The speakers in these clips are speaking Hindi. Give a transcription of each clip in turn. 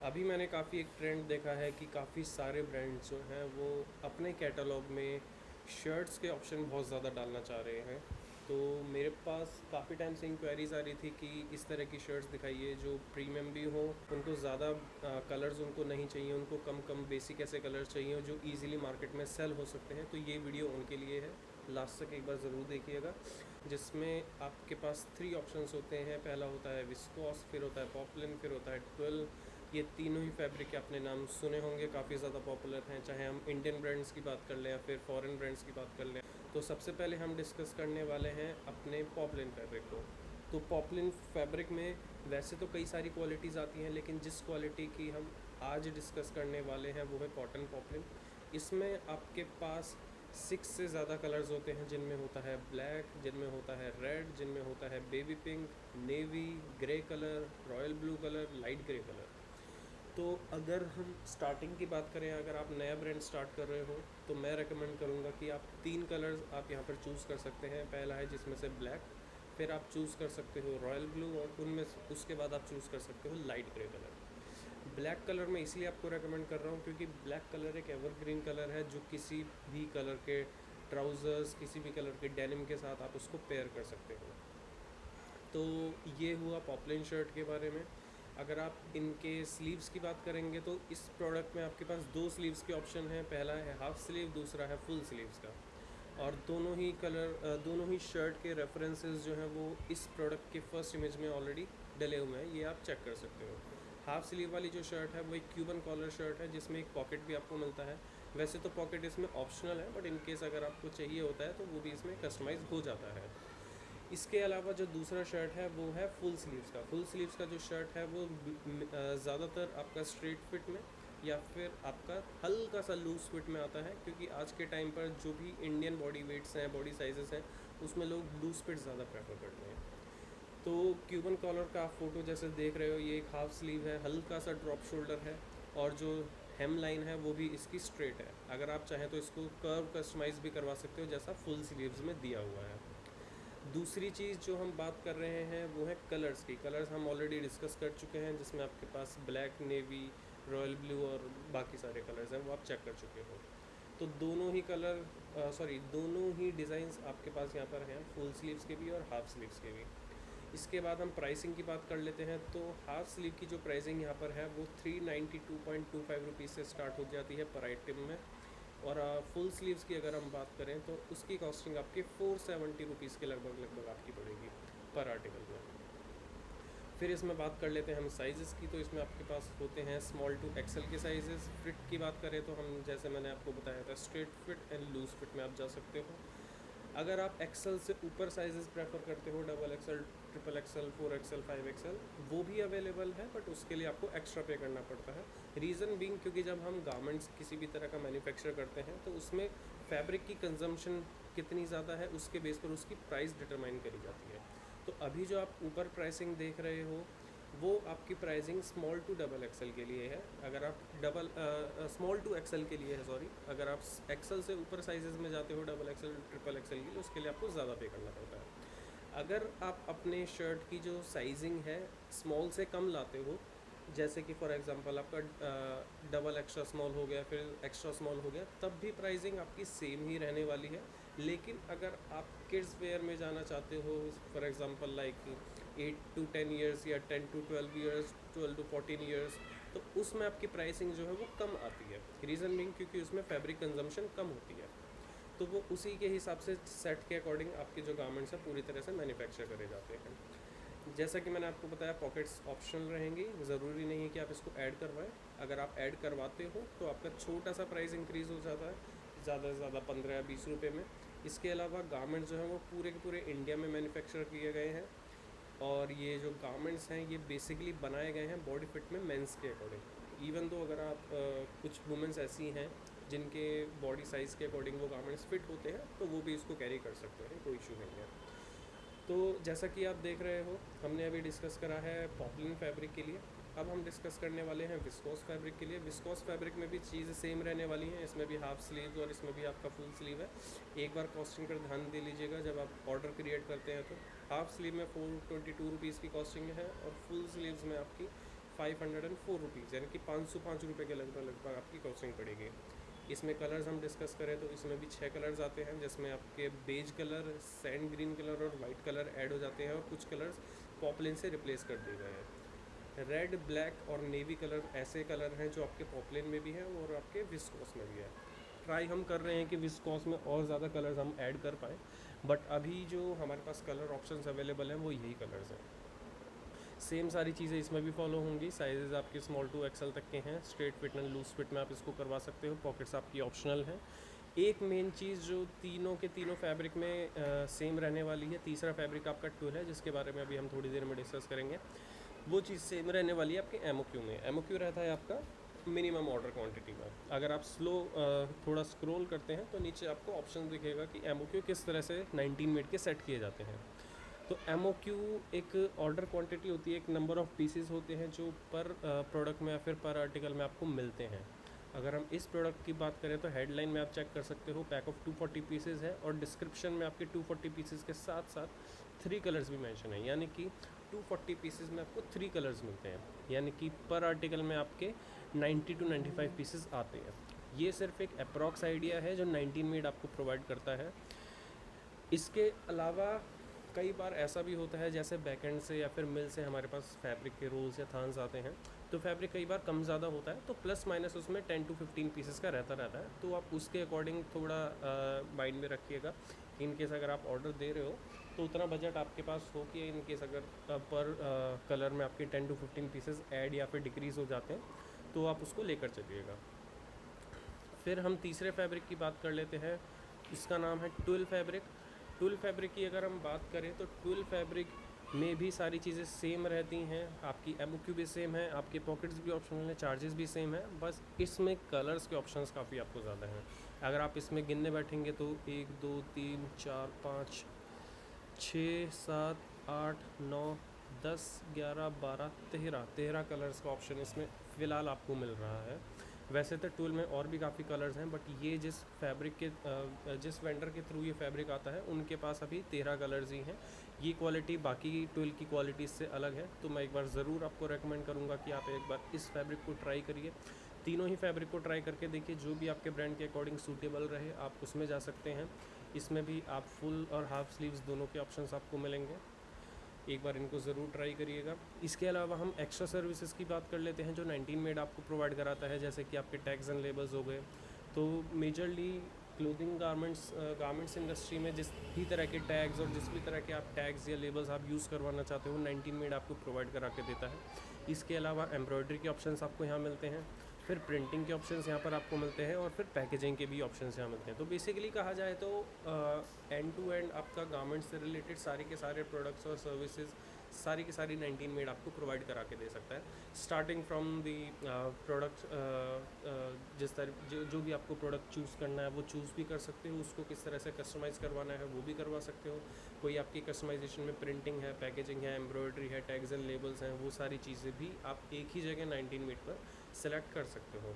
अभी मैंने काफ़ी एक ट्रेंड देखा है कि काफ़ी सारे ब्रांड्स जो हैं वो अपने कैटलॉग में शर्ट्स के ऑप्शन बहुत ज़्यादा डालना चाह रहे हैं। तो मेरे पास काफ़ी टाइम से इंक्वायरीज़ आ रही थी कि इस तरह की शर्ट्स दिखाइए जो प्रीमियम भी हों, उनको ज़्यादा कलर्स उनको नहीं चाहिए, उनको कम कम बेसिक ऐसे कलर्स चाहिए जो ईज़िली मार्केट में सेल हो सकते हैं। तो ये वीडियो उनके लिए है, लास्ट तक एक बार ज़रूर देखिएगा। जिसमें आपके पास 3 ऑप्शंस होते हैं। पहला होता है विस्कोस, फिर होता है पॉपलिन, फिर होता है ट्विल। ये तीनों ही फैब्रिक के अपने नाम सुने होंगे, काफ़ी ज़्यादा पॉपुलर हैं, चाहे हम इंडियन ब्रांड्स की बात कर लें या फिर फॉरेन ब्रांड्स की बात कर लें। तो सबसे पहले हम डिस्कस करने वाले हैं अपने पॉपलिन फैब्रिक को। तो पॉपलिन फैब्रिक में वैसे तो कई सारी क्वालिटीज़ आती हैं, लेकिन जिस क्वालिटी की हम आज डिस्कस करने वाले हैं वो है कॉटन पॉपलिन। इसमें आपके पास 6 से ज़्यादा कलर्स होते हैं, जिनमें होता है ब्लैक, जिनमें होता है रेड, जिनमें होता है baby pink, navy, grey colour, royal blue colour, light grey colour. तो अगर हम स्टार्टिंग की बात करें, अगर आप नया ब्रांड स्टार्ट कर रहे हो तो मैं रेकमेंड करूँगा कि आप 3 कलर्स आप यहाँ पर चूज़ कर सकते हैं। पहला है जिसमें से ब्लैक, फिर आप चूज़ कर सकते हो रॉयल ब्लू, और उनमें उसके बाद आप चूज़ कर सकते हो light grey colour. Black colour मैं इसलिए आपको रेकमेंड कर रहा हूँ क्योंकि ब्लैक कलर एक एवरग्रीन कलर है जो किसी भी कलर के ट्राउज़र्स, किसी भी कलर के डेनिम के साथ आप उसको पेयर कर सकते हो। तो ये हुआ पॉपलिन शर्ट के बारे में। अगर आप इनके स्लीव्स की बात करेंगे तो इस प्रोडक्ट में आपके पास 2 स्लीव्स के ऑप्शन हैं। पहला है हाफ स्लीव, दूसरा है फुल स्लीव्स का। और दोनों ही शर्ट के रेफरेंसेस जो हैं वो इस प्रोडक्ट के फर्स्ट इमेज में ऑलरेडी डले हुए हैं, ये आप चेक कर सकते हो। हाफ स्लीव वाली जो शर्ट है वो एक क्यूबन कॉलर शर्ट है जिसमें एक पॉकेट भी आपको मिलता है। वैसे तो पॉकेट इसमें ऑप्शनल है, बट इन केस अगर आपको चाहिए होता है तो वो भी इसमें कस्टमाइज़ हो जाता है। इसके अलावा जो दूसरा शर्ट है वो है फुल स्लीव्स का। फुल स्लीव्स का जो शर्ट है वो ज़्यादातर आपका स्ट्रेट फिट में या फिर आपका हल्का सा लूज फिट में आता है, क्योंकि आज के टाइम पर जो भी इंडियन बॉडी वेट्स हैं, बॉडी साइजेस हैं, उसमें लोग लूज फिट ज़्यादा प्रेफर करते हैं। तो क्यूबन कॉलर का आप फ़ोटो जैसे देख रहे हो, ये एक हाफ स्लीव है, हल्का सा ड्रॉप शोल्डर है, और जो हेम लाइन है वो भी इसकी स्ट्रेट है। अगर आप चाहें तो इसको कर्व कस्टमाइज़ भी करवा सकते हो जैसा फुल स्लीव्स में दिया हुआ है। दूसरी चीज़ जो हम बात कर रहे हैं वो है कलर्स की। कलर्स हम ऑलरेडी डिस्कस कर चुके हैं, जिसमें आपके पास ब्लैक, नेवी, रॉयल ब्लू और बाकी सारे कलर्स हैं, वो आप चेक कर चुके हो। तो दोनों ही डिज़ाइंस आपके पास यहाँ पर हैं, फुल स्लीव्स के भी और हाफ स्लीव्स के भी। इसके बाद हम प्राइसिंग की बात कर लेते हैं। तो हाफ स्लीव की जो प्राइसिंग यहाँ पर है वो 392.25 रुपीज़ से स्टार्ट हो जाती है पर आइटम में। और फुल स्लीव्स की अगर हम बात करें तो उसकी कॉस्टिंग आपकी 470 रुपीज़ के लगभग लगभग आपकी पड़ेगी पर आर्टिकल में। फिर इसमें बात कर लेते हैं हम साइज़ेस की। तो इसमें आपके पास होते हैं स्मॉल टू एक्सेल के साइज़ेस। फिट की बात करें तो हम, जैसे मैंने आपको बताया था, straight fit and loose fit में आप जा सकते हो। अगर आप एक्सेल से ऊपर साइजेस प्रेफर करते हो, double XL, triple XL, 4 XL, 5 XL, वो भी अवेलेबल है, बट उसके लिए आपको एक्स्ट्रा पे करना पड़ता है। रीज़न बीइंग क्योंकि जब हम गारमेंट्स किसी भी तरह का मैन्युफैक्चर करते हैं तो उसमें फैब्रिक की कंजम्पशन कितनी ज़्यादा है उसके बेस पर उसकी प्राइस डिटरमाइन करी जाती है। तो अभी जो आप ऊपर प्राइसिंग देख रहे हो वो आपकी pricing small to double XL के लिए है। अगर आप स्मॉल टू एक्सेल के लिए है, सॉरी। अगर आप एक्सेल से ऊपर साइजेस में जाते हो, डबल एक्सेल, ट्रिपल एक्सेल के लिए, उसके लिए आपको ज़्यादा पे करना पड़ता है। अगर आप अपने शर्ट की जो साइजिंग है स्मॉल से कम लाते हो, जैसे कि फॉर एग्जांपल आपका डबल एक्स्ट्रा स्मॉल हो गया, फिर एक्स्ट्रा स्मॉल हो गया, तब भी प्राइसिंग आपकी सेम ही रहने वाली है। लेकिन अगर आप किड्स वेयर में जाना चाहते हो, for example like 8 to 10 years या 10 to 12 ईयर्स, 12 to 14 ईयर्स, तो उसमें आपकी प्राइसिंग जो है वो कम आती है। रीज़न बिंग क्योंकि उसमें फैब्रिक कंजम्पशन कम होती है। तो वो उसी के हिसाब से सेट के अकॉर्डिंग आपके जो गारमेंट्स हैं पूरी तरह से मैन्युफैक्चर करे जाते हैं। जैसा कि मैंने आपको बताया, पॉकेट्स ऑप्शनल रहेंगी, ज़रूरी नहीं है कि आप इसको ऐड करवाएं। अगर आप ऐड करवाते हो तो आपका छोटा सा प्राइस इंक्रीज़ हो जाता है, ज़्यादा से ज़्यादा 15 या 20 रुपये में। इसके अलावा गारमेंट्स जो हैं वो पूरे के पूरे इंडिया में मैन्युफैक्चर किए गए हैं, और ये जो गारमेंट्स हैं ये बेसिकली बनाए गए हैं बॉडी फिट में मेंस के अकॉर्डिंग। इवन दो अगर आप कुछ वुमेंस ऐसी हैं जिनके बॉडी साइज़ के अकॉर्डिंग वो गारमेंट्स फिट होते हैं, तो वो भी इसको कैरी कर सकते हैं, कोई इशू नहीं है। तो जैसा कि आप देख रहे हो, हमने अभी डिस्कस करा है पॉपलिन फैब्रिक के लिए। अब हम डिस्कस करने वाले हैं विस्कोस फैब्रिक के लिए। विस्कोस फैब्रिक में भी चीज़ें सेम रहने वाली हैं, इसमें भी हाफ स्लीव और इसमें भी आपका फुल स्लीव है। एक बार कॉस्टिंग पर ध्यान दे लीजिएगा जब आप ऑर्डर क्रिएट करते हैं। तो हाफ स्लीव में 422 रुपीज़ की कॉस्टिंग है, और फुल स्लीव्स में आपकी ₹504, यानी कि 505 रुपये के लगभग लगभग आपकी कॉस्टिंग पड़ेगी। इसमें कलर्स हम डिस्कस करें तो इसमें भी 6 कलर्स आते हैं, जिसमें आपके beige colour, sand green colour और वाइट कलर ऐड हो जाते हैं, और कुछ कलर्स पॉपलिन से रिप्लेस कर दिए गए हैं। रेड, ब्लैक और नेवी कलर ऐसे कलर हैं जो आपके पॉपलिन में भी हैं और आपके विस्कोस में भी है। ट्राई हम कर रहे हैं कि विस्कोस में और ज़्यादा कलर्स हम ऐड कर पाएँ, बट अभी जो हमारे पास कलर ऑप्शंस अवेलेबल हैं वो यही कलर्स हैं। सेम सारी चीज़ें इसमें भी फॉलो होंगी। साइजेस आपके स्मॉल टू एक्सेल तक के हैं। Straight fit and loose fit में आप इसको करवा सकते हो। पॉकेट्स आपकी ऑप्शनल हैं। एक मेन चीज़ जो तीनों के तीनों फैब्रिक में सेम रहने वाली है, तीसरा फैब्रिक आपका ट्विल है, जिसके बारे में अभी हम थोड़ी देर में डिस्कस करेंगे। वो चीज़ सेम रहने वाली है आपके एमओक्यू में। एमओक्यू रहता है आपका मिनिमम ऑर्डर क्वांटिटी में। अगर आप थोड़ा स्क्रॉल करते हैं तो नीचे आपको ऑप्शन दिखेगा कि एमओक्यू किस तरह से 19 मिनट के सेट किए जाते हैं। तो एमओक्यू एक ऑर्डर क्वांटिटी होती है, एक नंबर ऑफ़ पीसेस होते हैं जो पर प्रोडक्ट में या फिर पर आर्टिकल में आपको मिलते हैं। अगर हम इस प्रोडक्ट की बात करें तो हेडलाइन में आप चेक कर सकते हो पैक ऑफ 240 पीसेस है, और डिस्क्रिप्शन में आपके 240 पीसेस के साथ साथ 3 कलर्स भी मेंशन है, यानी कि 240 पीसेस में आपको 3 कलर्स मिलते हैं, यानी कि पर आर्टिकल में आपके 90 to 95 पीसेस आते हैं। ये सिर्फ एक अप्रॉक्स आइडिया है जो 19 मिनट आपको प्रोवाइड करता है। इसके अलावा कई बार ऐसा भी होता है जैसे बैकएंड से या फिर मिल से हमारे पास फैब्रिक के रोल्स या थान्स आते हैं, तो फैब्रिक कई बार कम ज़्यादा होता है, तो प्लस माइनस उसमें 10 to 15 पीसेस का रहता है। तो आप उसके अकॉर्डिंग थोड़ा माइंड में रखिएगा कि इनकेस अगर आप ऑर्डर दे रहे हो तो उतना बजट आपके पास हो कि इनकेस अगर पर कलर में आपके 10 to 15 पीसेस ऐड या फिर डिक्रीज़ हो जाते हैं तो आप उसको लेकर चलिएगा। फिर हम तीसरे फैब्रिक की बात कर लेते हैं। इसका नाम है ट्विल फैब्रिक। ट्विल फैब्रिक की अगर हम बात करें तो ट्विल फैब्रिक में भी सारी चीज़ें सेम रहती हैं। आपकी एमओक्यू भी सेम है, आपके पॉकेट्स भी ऑप्शनल हैं, चार्जेस भी सेम है, बस इसमें कलर्स के ऑप्शंस काफ़ी आपको ज़्यादा हैं। अगर आप इसमें गिनने बैठेंगे तो 1 2 3 4 5 6 7 8 9 10 11 12 13 कलर्स का ऑप्शन इसमें फ़िलहाल आपको मिल रहा है। वैसे तो टूल में और भी काफ़ी कलर्स हैं, बट ये जिस वेंडर के थ्रू ये फैब्रिक आता है उनके पास अभी 13 कलर्स ही हैं। ये क्वालिटी बाकी टूल की क्वालिटी से अलग है, तो मैं एक बार ज़रूर आपको रेकमेंड करूँगा कि आप एक बार इस फैब्रिक को ट्राई करिए। तीनों ही फैब्रिक को ट्राई करके देखिए, जो भी आपके ब्रांड के अकॉर्डिंग सूटेबल रहे आप उसमें जा सकते हैं। इसमें भी आप फुल और हाफ स्लीव्स दोनों के ऑप्शंस आपको मिलेंगे। एक बार इनको ज़रूर ट्राई करिएगा। इसके अलावा हम एक्स्ट्रा सर्विसेज की बात कर लेते हैं जो 19 मेड आपको प्रोवाइड कराता है, जैसे कि आपके टैग्स एंड लेबल्स हो गए। तो मेजरली क्लोथिंग गारमेंट्स इंडस्ट्री में जिस भी तरह के टैग्स और जिस भी तरह के आप टैग्स या लेबल्स आप यूज़ करवाना चाहते हो 19 मेड आपको प्रोवाइड करा के देता है। इसके अलावा एम्ब्रॉयडरी के ऑप्शंस आपको यहाँ मिलते हैं, फिर प्रिंटिंग के ऑप्शंस यहाँ पर आपको मिलते हैं, और फिर पैकेजिंग के भी ऑप्शंस यहाँ मिलते हैं। तो बेसिकली कहा जाए तो एंड टू एंड आपका गारमेंट से रिलेटेड सारे के सारे प्रोडक्ट्स और सर्विसेज सारी की सारी 19 मेड आपको प्रोवाइड करा के दे सकता है। स्टार्टिंग फ्रॉम दी प्रोडक्ट, जिस तरह जो भी आपको प्रोडक्ट चूज़ करना है वो चूज़ भी कर सकते हो, उसको किस तरह से कस्टमाइज़ करवाना है वो भी करवा सकते हो। कोई आपकी कस्टमाइजेशन में प्रिंटिंग है, पैकेजिंग है, एम्ब्रॉयडरी है, टैग्स एंड लेबल्स हैं, वो सारी चीज़ें भी आप एक ही जगह 19 मिनट पर सेलेक्ट कर सकते हो।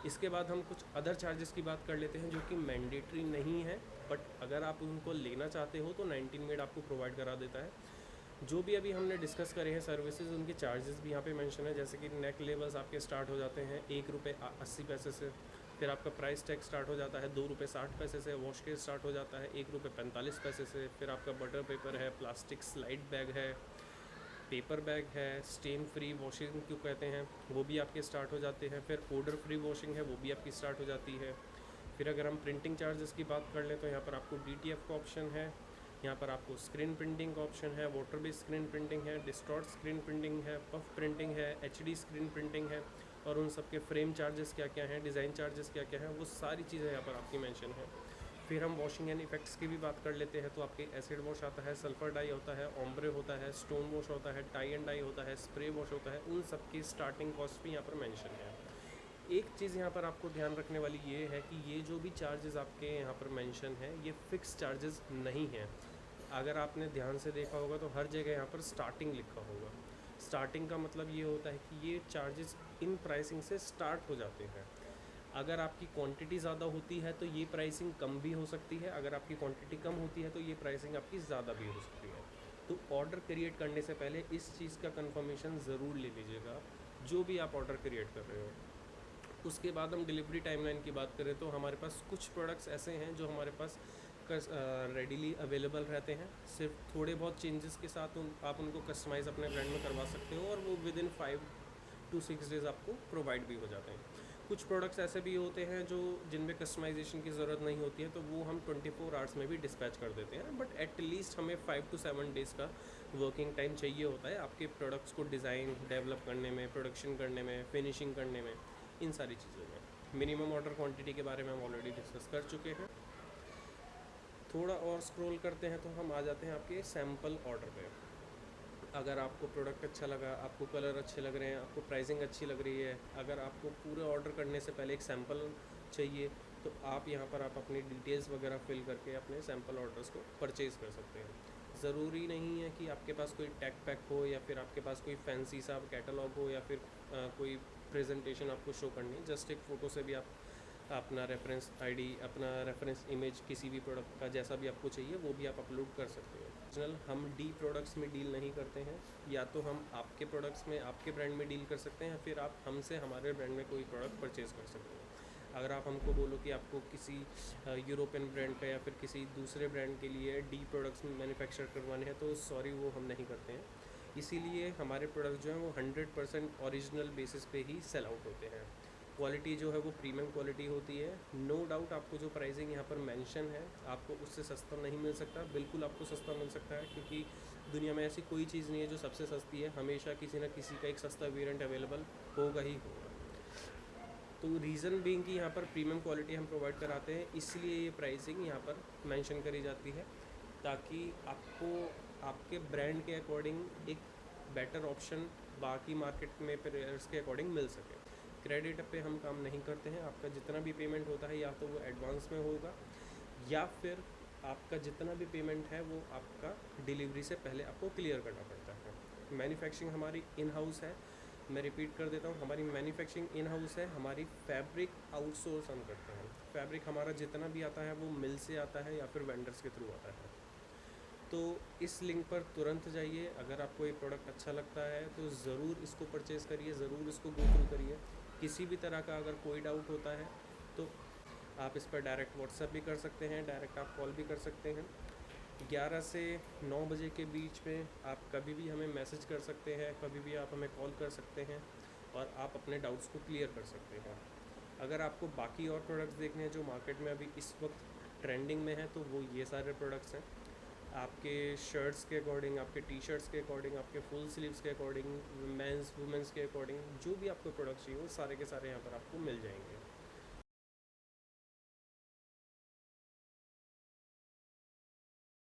इसके बाद हम कुछ अदर चार्जेस की बात कर लेते हैं जो कि मैंडेटरी नहीं है, बट अगर आप उनको लेना चाहते हो तो 19 मिनट आपको प्रोवाइड करा देता है। जो भी अभी हमने डिस्कस करे हैं सर्विसेज, उनके चार्जेस भी यहाँ पे मेंशन है। जैसे कि नेक लेबल्स आपके स्टार्ट हो जाते हैं ₹1.80 से, फिर आपका प्राइस टैग स्टार्ट हो जाता है ₹2.60 से, वॉश केस स्टार्ट हो जाता है ₹1.45 से, फिर आपका बटर पेपर है, प्लास्टिक स्लाइड बैग है, पेपर बैग है, स्टेन फ्री वॉशिंग क्यों कहते हैं वो भी आपके स्टार्ट हो जाते हैं, फिर ऑर्डर फ्री वॉशिंग है वो भी आपकी स्टार्ट हो जाती है। फिर अगर हम प्रिंटिंग चार्जेस की बात कर लें तो यहाँ पर आपको DTF का ऑप्शन है, यहाँ पर आपको स्क्रीन प्रिंटिंग का ऑप्शन है, वाटर बेस्ड स्क्रीन प्रिंटिंग है, डिस्टॉर्ट स्क्रीन प्रिंटिंग है, पफ प्रिंटिंग है, HD स्क्रीन प्रिंटिंग है, और उन सब के फ्रेम चार्जेस क्या क्या हैं, डिज़ाइन चार्जेस क्या क्या हैं, वो सारी चीज़ें यहाँ पर आपकी मेंशन है। फिर हम वॉशिंग एंड इफेक्ट्स की भी बात कर लेते हैं तो आपके एसिड वॉश आता है, सल्फर डाई होता है, ओम्ब्रे होता है, स्टोन वॉश होता है, टाई एंड डाई होता है, स्प्रे वॉश होता है, उन सब की स्टार्टिंग कॉस्ट भी यहाँ पर मेंशन है। एक चीज़ यहाँ पर आपको ध्यान रखने वाली ये है कि ये जो भी चार्जेस आपके यहाँ पर मेंशन है ये फ़िक्स चार्जेस नहीं हैं। अगर आपने ध्यान से देखा होगा तो हर जगह यहाँ पर स्टार्टिंग लिखा होगा। स्टार्टिंग का मतलब ये होता है कि ये चार्जेस इन प्राइसिंग से स्टार्ट हो जाते हैं। अगर आपकी क्वांटिटी ज़्यादा होती है तो ये प्राइसिंग कम भी हो सकती है, अगर आपकी क्वांटिटी कम होती है तो ये प्राइसिंग आपकी ज़्यादा भी हो सकती है। तो ऑर्डर क्रिएट करने से पहले इस चीज़ का कंफर्मेशन ज़रूर ले लीजिएगा जो भी आप ऑर्डर क्रिएट कर रहे हो। उसके बाद हम डिलीवरी टाइमलाइन की बात करें तो हमारे पास कुछ प्रोडक्ट्स ऐसे हैं जो हमारे पास रेडीली अवेलेबल रहते हैं। सिर्फ थोड़े बहुत चेंजेस के साथ आप उनको कस्टमाइज़ अपने ब्रांड में करवा सकते हो और वो विद इन 5 to 6 डेज़ आपको प्रोवाइड भी हो जाते हैं। कुछ प्रोडक्ट्स ऐसे भी होते हैं जो जिनमें कस्टमाइजेशन की ज़रूरत नहीं होती है, तो वो हम 24 आवर्स में भी डिस्पैच कर देते हैं, बट एटलीस्ट हमें 5 to 7 डेज़ का वर्किंग टाइम चाहिए होता है आपके प्रोडक्ट्स को डिज़ाइन डेवलप करने में, प्रोडक्शन करने में, फिनिशिंग करने में, इन सारी चीज़ों में। मिनिमम ऑर्डर क्वांटिटी के बारे में हम ऑलरेडी डिस्कस कर चुके हैं। थोड़ा और स्क्रॉल करते हैं तो हम आ जाते हैं आपके सैम्पल ऑर्डर पे। अगर आपको प्रोडक्ट अच्छा लगा, आपको कलर अच्छे लग रहे हैं, आपको प्राइसिंग अच्छी लग रही है, अगर आपको पूरे ऑर्डर करने से पहले एक सैम्पल चाहिए, तो आप यहाँ पर आप अपनी डिटेल्स वगैरह फिल करके अपने सैम्पल ऑर्डर्स को परचेज़ कर सकते हैं। ज़रूरी नहीं है कि आपके पास कोई टैग पैक हो या फिर आपके पास कोई फैंसी सा कैटलॉग हो या फिर कोई प्रेजेंटेशन आपको शो करनी है। जस्ट एक फ़ोटो से भी आप अपना रेफरेंस आईडी, अपना रेफरेंस इमेज किसी भी प्रोडक्ट का जैसा भी आपको चाहिए वो भी आप अपलोड कर सकते हो। ओरिजिनल हम डी प्रोडक्ट्स में डील नहीं करते हैं, या तो हम आपके प्रोडक्ट्स में आपके ब्रांड में डील कर सकते हैं या फिर आप हमसे हमारे ब्रांड में कोई प्रोडक्ट परचेज़ कर सकते हैं। अगर आप हमको बोलो कि आपको किसी यूरोपियन ब्रांड का या फिर किसी दूसरे ब्रांड के लिए डी प्रोडक्ट्स मैन्युफैक्चर करवाने हैं तो सॉरी, वो हम नहीं करते हैं। इसीलिए हमारे प्रोडक्ट जो हैं वो 100% ओरिजिनल बेसिस पे ही सेल आउट होते हैं। क्वालिटी जो है वो प्रीमियम क्वालिटी होती है। नो डाउट आपको जो प्राइसिंग यहाँ पर मेंशन है आपको उससे सस्ता नहीं मिल सकता, बिल्कुल आपको सस्ता मिल सकता है, क्योंकि दुनिया में ऐसी कोई चीज़ नहीं है जो सबसे सस्ती है। हमेशा किसी न किसी का एक सस्ता वेरिएंट अवेलेबल होगा ही होगा। तो रीज़न बीइंग कि यहाँ पर प्रीमियम क्वालिटी हम प्रोवाइड कराते हैं, इसलिए ये प्राइसिंग यहाँ पर मेंशन करी जाती है, ताकि आपको आपके ब्रांड के अकॉर्डिंग एक बेटर ऑप्शन बाकी मार्केट में प्लेयर्स के अकॉर्डिंग मिल सके। क्रेडिट पे हम काम नहीं करते हैं। आपका जितना भी पेमेंट होता है या तो वो एडवांस में होगा या फिर आपका जितना भी पेमेंट है वो आपका डिलीवरी से पहले आपको क्लियर करना पड़ता है। मैन्युफैक्चरिंग हमारी इन हाउस है। मैं रिपीट कर देता हूँ, हमारी मैन्युफैक्चरिंग इन हाउस है। हमारी फैब्रिक आउटसोर्स हम करते हैं। फैब्रिक हमारा जितना भी आता है वो मिल से आता है या फिर वेंडर्स के थ्रू आता है। तो इस लिंक पर तुरंत जाइए। अगर आपको ये प्रोडक्ट अच्छा लगता है तो ज़रूर इसको परचेज़ करिए, ज़रूर इसको गो थ्रू करिए। किसी भी तरह का अगर कोई डाउट होता है तो आप इस पर डायरेक्ट व्हाट्सएप भी कर सकते हैं, डायरेक्ट आप कॉल भी कर सकते हैं। 11 से 9 बजे के बीच में आप कभी भी हमें मैसेज कर सकते हैं, कभी भी आप हमें कॉल कर सकते हैं और आप अपने डाउट्स को क्लियर कर सकते हैं। अगर आपको बाकी और प्रोडक्ट्स देखने हैं जो मार्केट में अभी इस वक्त ट्रेंडिंग में है तो वो ये सारे प्रोडक्ट्स हैं। आपके शर्ट्स के अकॉर्डिंग, आपके टी शर्ट्स के अकॉर्डिंग, आपके फुल स्लीव्स के अकॉर्डिंग, मेंस वुमेंस के अकॉर्डिंग, जो भी आपको प्रोडक्ट्स चाहिए वो सारे के सारे यहाँ पर आपको मिल जाएंगे।